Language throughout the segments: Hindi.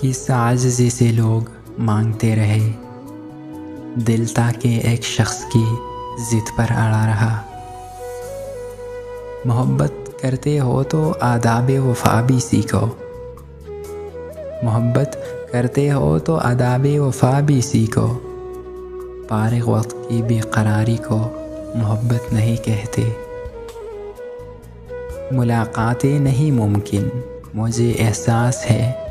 किस आजिज़ी से लोग मांगते रहे, दिल ताकि एक शख्स की ज़िद पर अड़ा रहा। मोहब्बत करते हो तो आदाब वफ़ा भी सीखो, मोहब्बत करते हो तो आदाब वफ़ा भी सीखो। फारिग वक्त की बेकरारी को मोहब्बत नहीं कहते। मुलाकातें नहीं मुमकिन मुझे एहसास है,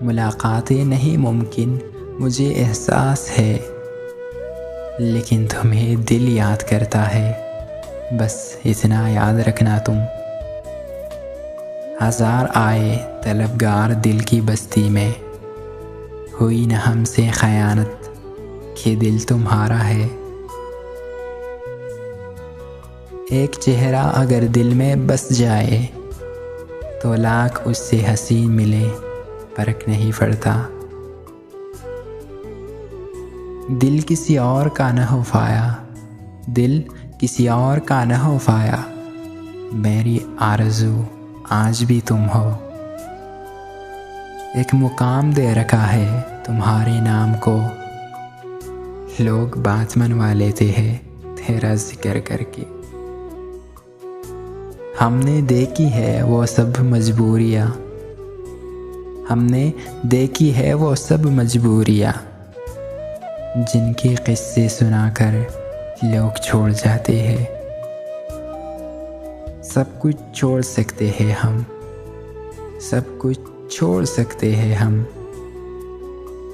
मुलाकातें नहीं मुमकिन मुझे एहसास है, लेकिन तुम्हें दिल याद करता है, बस इतना याद रखना तुम। हज़ार आए तलबगार दिल की बस्ती में, हुई न हमसे ख़यानत कि दिल तुम्हारा है। एक चेहरा अगर दिल में बस जाए तो लाख उससे हसीन मिले फर्क नहीं पड़ता। दिल किसी और का न हो पाया, दिल किसी और का न हो पाया, मेरी आरज़ू आज भी तुम हो। एक मुकाम दे रखा है तुम्हारे नाम को, लोग बात मनवा लेते हैं तेरा जिक्र करके। हमने देखी है वो सब मजबूरियाँ, हमने देखी है वो सब मजबूरियाँ, जिनके किस्से सुनाकर लोग छोड़ जाते हैं। सब कुछ छोड़ सकते हैं हम, सब कुछ छोड़ सकते हैं हम,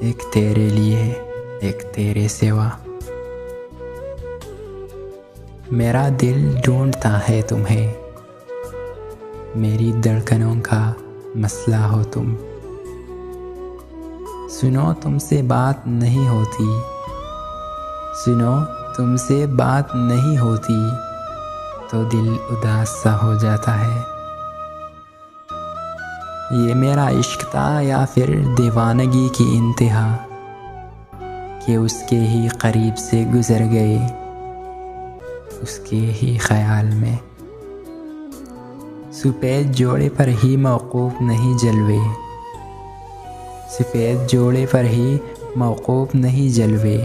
एक तेरे लिए एक तेरे सिवा। मेरा दिल ढूंढता है तुम्हें, मेरी धड़कनों का मसला हो तुम। सुनो तुमसे बात नहीं होती, सुनो तुमसे बात नहीं होती, तो दिल उदास सा हो जाता है। ये मेरा इश्क था या फिर दीवानगी की इंतहा, कि उसके ही करीब से गुजर गए, उसके ही ख्याल में। सफ़ेद जोड़े पर ही मौकूफ़ नहीं जलवे, सफ़ेद जोड़े पर ही मौकूफ़ नहीं जलवे,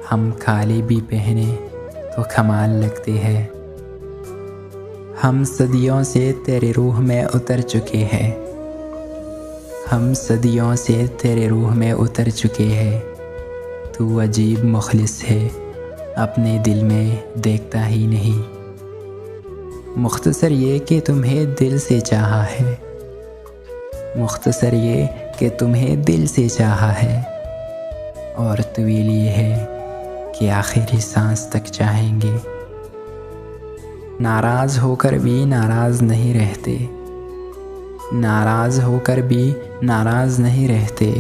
हम खाली भी पहने तो कमाल लगते हैं। हम सदियों से तेरे रूह में उतर चुके हैं, हम सदियों से तेरे रूह में उतर चुके हैं। तू अजीब मुखलिस है, अपने दिल में देखता ही नहीं। मुख्तसर ये कि तुम्हें दिल से चाहा है, मुख्तसर ये कि तुम्हें दिल से चाहा है, और तवील ये है कि आखिरी सांस तक चाहेंगे। नाराज़ होकर भी नाराज़ नहीं रहते, नाराज़ होकर भी नाराज़ नहीं रहते,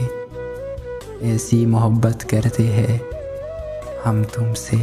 ऐसी मोहब्बत करते हैं हम तुमसे।